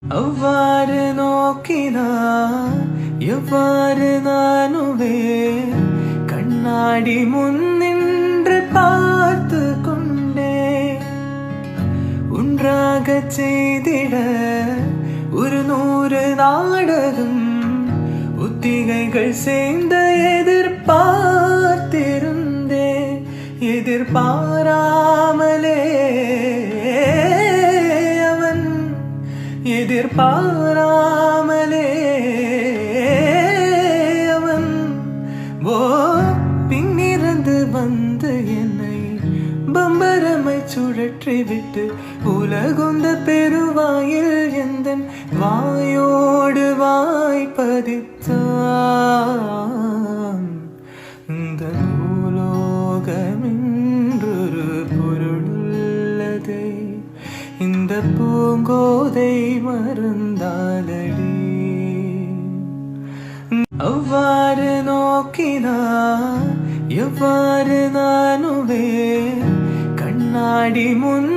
அவ்வாறு நோக்கினார் எவ்வாறு நானுவே கண்ணாடி முன் நின்று பார்த்து கொண்டே ஒன்றாக செய்திட ஒரு 100 நாடகம் ஒத்திகைகள் சேர்ந்து எதிர்பார்த்திருந்தே எதிர்பாராமலே எதிர்பாராமலே அவன் பின்னிருந்து வந்து என்னை பம்பரமை சுழற்றி விட்டு உலகுந்த பெருவாயில் எந்தன் வாயோடு வாய்ப்பதித்தான். இந்த பூலோகமென்றொரு பொருளுள்ளதே இந்த பூங்கோதை மறந்தாலடி. அவ்வாறு நோக்கினார் எவ்வாறு நானுவே கண்ணாடி முன்